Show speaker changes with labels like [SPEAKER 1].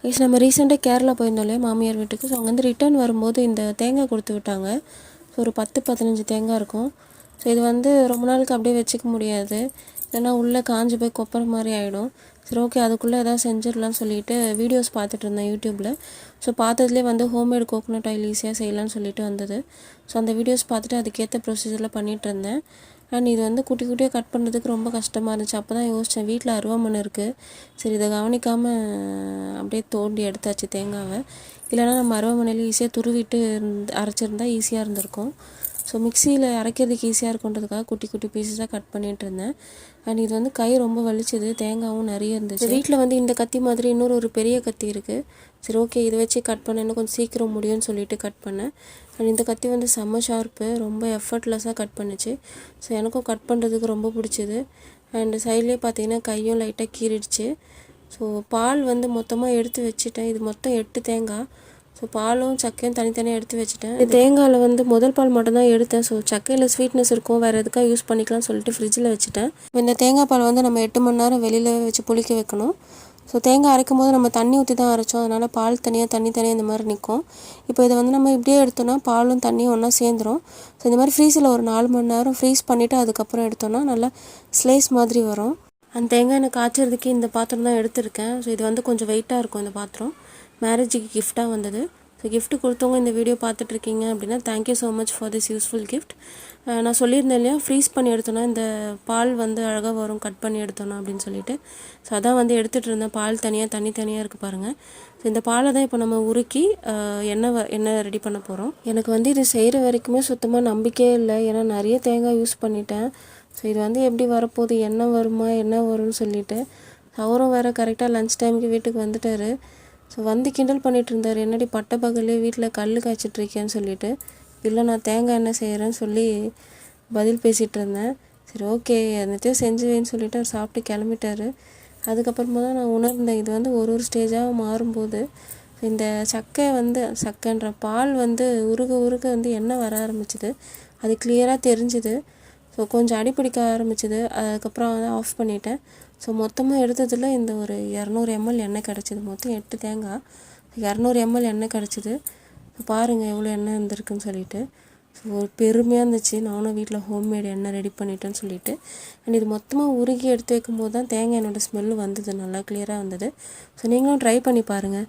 [SPEAKER 1] Guys நம்ம ரீசெண்டாக கேரளா போயிருந்தோம் இல்லையா மாமியார் வீட்டுக்கு. ஸோ அங்கேருந்து ரிட்டர்ன் வரும்போது இந்த தேங்காய் கொடுத்து விட்டாங்க. ஸோ ஒரு 10-15 தேங்காய் இருக்கும். ஸோ இது வந்து ரொம்ப நாளுக்கு அப்படியே வச்சுக்க முடியாது, இல்லைன்னா உள்ளே காஞ்சி போய் கொப்பரை மாதிரி ஆகிடும். சரி ஓகே, அதுக்குள்ளே எதாவது செஞ்சிடலான்னு சொல்லிட்டு வீடியோஸ் பார்த்துட்டு இருந்தேன் யூடியூப்பில். ஸோ பார்த்ததுலேயே வந்து ஹோம்மேட் கோகோனட் ஆயில் ஈஸியாக செய்யலான்னு சொல்லிட்டு வந்தது. ஸோ அந்த வீடியோஸ் பார்த்துட்டு அதுக்கேற்ற ப்ரொசீஜரில் பண்ணிகிட்டு இருந்தேன். அண்ட் இது வந்து குட்டி குட்டியாக கட் பண்ணுறதுக்கு ரொம்ப கஷ்டமாக இருந்துச்சு. அப்போ தான் யோசித்தேன், வீட்டில் அருவாமனை இருக்குது, சரி இதை கவனிக்காமல் அப்படியே தோண்டி எடுத்தாச்சு தேங்காவை. இல்லைனா நம்ம அருவாமனையில் ஈஸியாக துருவிட்டு அரைச்சிருந்தா ஈஸியாக இருந்திருக்கும். ஸோ மிக்சியில் அரைக்கிறதுக்கு ஈஸியாக இருக்குன்றதுக்காக குட்டி குட்டி பீஸஸாக கட் பண்ணிகிட்டு இருந்தேன். அண்ட் இது வந்து கை ரொம்ப வலிச்சுது, தேங்காயும் நிறைய இருந்துச்சு. வீட்டில் வந்து இந்த கத்தி மாதிரி இன்னொரு பெரிய கத்தி இருக்குது. சரி ஓகே, இதை வச்சு கட் பண்ண இன்னும் கொஞ்சம் சீக்கிரம் முடியும்னு சொல்லிட்டு கட் பண்ணேன். அண்ட் இந்த கத்தி வந்து செம்ம ஷார்ப்பு, ரொம்ப எஃபர்ட்லெஸ்ஸாக கட் பண்ணிச்சு. ஸோ எனக்கும் கட் பண்ணுறதுக்கு ரொம்ப பிடிச்சிது. அண்டு சைட்லேயே பார்த்தீங்கன்னா கையும் லைட்டாக கீறிடுச்சு. ஸோ பால் வந்து மொத்தமாக எடுத்து வச்சுட்டேன். இது மொத்தம் 8 தேங்காய். ஸோ பாலும் சக்கையும் தனித்தனியாக எடுத்து வச்சுட்டேன். இந்த தேங்காயில் வந்து முதல் பால் மட்டும்தான் எடுத்தேன். ஸோ சக்கையில் ஸ்வீட்னஸ் இருக்கும், வேறு எதுக்காக யூஸ் பண்ணிக்கலாம்னு சொல்லிட்டு ஃப்ரிட்ஜில் வச்சுட்டேன். இந்த தேங்காய் பால் வந்து நம்ம 8 மணி நேரம் வெளியில் வச்சு புளிக்க வைக்கணும். ஸோ தேங்காய் அரைக்கும் போது நம்ம தண்ணி ஊற்றி தான் அரைச்சோம், அதனால் பால் தனியாக தண்ணி தனியாக இந்த மாதிரி நிற்கும். இப்போ இதை வந்து நம்ம இப்படியே எடுத்தோன்னா பாலும் தண்ணியும் ஒன்றா சேர்ந்துடும். ஸோ இந்த மாதிரி ஃப்ரீஸில் ஒரு 4 மணி நேரம் ஃப்ரீஸ் பண்ணிவிட்டு அதுக்கப்புறம் எடுத்தோன்னா நல்லா ஸ்லைஸ் மாதிரி வரும். அந்த தேங்காய் எனக்கு காய்ச்சறதுக்கு இந்த பாத்திரம் தான் எடுத்திருக்கேன். ஸோ இது வந்து கொஞ்சம் வெயிட்டாக இருக்கும் இந்த பாத்திரம். மேரேஜுக்கு கிஃப்டாக வந்தது. ஸோ கிஃப்ட்டு கொடுத்தவங்க இந்த வீடியோ பார்த்துட்ருக்கீங்க அப்படின்னா thank you so much for this useful gift. நான் சொல்லியிருந்தேன் இல்லையா, ஃப்ரீஸ் பண்ணி எடுத்தோன்னா இந்த பால் வந்து அழகாக வரும் கட் பண்ணி எடுத்தோன்னா அப்படின்னு சொல்லிட்டு. ஸோ அதான் வந்து எடுத்துகிட்டு இருந்தேன். பால் தனியாக தண்ணி தனியாக இருக்குது பாருங்கள். ஸோ இந்த பாலை தான் இப்போ நம்ம உருக்கி எண்ணெய் ரெடி பண்ண போகிறோம். எனக்கு வந்து இது செய்கிற வரைக்குமே சுத்தமாக நம்பிக்கையே இல்லை, ஏன்னா நிறைய தேங்காய் யூஸ் பண்ணிட்டேன். ஸோ இது வந்து எப்படி வரப்போகுது, எண்ணெய் வருமா என்ன வரும்னு சொல்லிட்டு. அவரும் வேறு கரெக்டாக லன்ச் டைமுக்கு வீட்டுக்கு வந்துட்டார். ஸோ வந்து கிண்டல் பண்ணிகிட்டு இருந்தார், என்னடி பட்ட பகல்லே வீட்டில் கல் காய்ச்சிட்ருக்கேன்னு சொல்லிட்டு. இல்லை நான் தேங்காய் எண்ணெய் செய்கிறேன்னு சொல்லி பதில் பேசிகிட்டு இருந்தேன். சரி ஓகே என்னத்தையும் செஞ்சுவேன்னு சொல்லிட்டு அவர் சாப்பிட்டு கிளம்பிட்டார். அதுக்கப்புறமா தான் நான் உணர்ந்தேன், இது வந்து ஒரு ஸ்டேஜாக மாறும்போது இந்த சக்கைன்ற பால் வந்து உருக உருக வந்து எண்ணெய் வர ஆரம்பிச்சிது. அது கிளியராக தெரிஞ்சுது. ஸோ கொஞ்சம் அடிப்பிடிக்க ஆரம்பிச்சிது. அதுக்கப்புறம் வந்து ஆஃப் பண்ணிட்டேன். ஸோ மொத்தமாக எடுத்ததில் இந்த ஒரு 200 ml எண்ணெய் கிடச்சிது. மொத்தம் 8 தேங்காய், 200 ml எண்ணெய் கிடச்சிது. பாருங்கள் எவ்வளோ எண்ணெய் இருந்திருக்குன்னு சொல்லிட்டு. ஸோ ஒரு பெருமையாக இருந்துச்சு, நானும் வீட்டில் ஹோம்மேட் எண்ணெய் ரெடி பண்ணிட்டேன்னு சொல்லிட்டு. அண்ட் இது மொத்தமாக உருகி எடுத்து வைக்கும் போது தான் தேங்காய் எண்ணெயோட ஸ்மெல்லு வந்தது, நல்லா கிளியராக வந்தது. ஸோ நீங்களும் ட்ரை பண்ணி பாருங்கள்.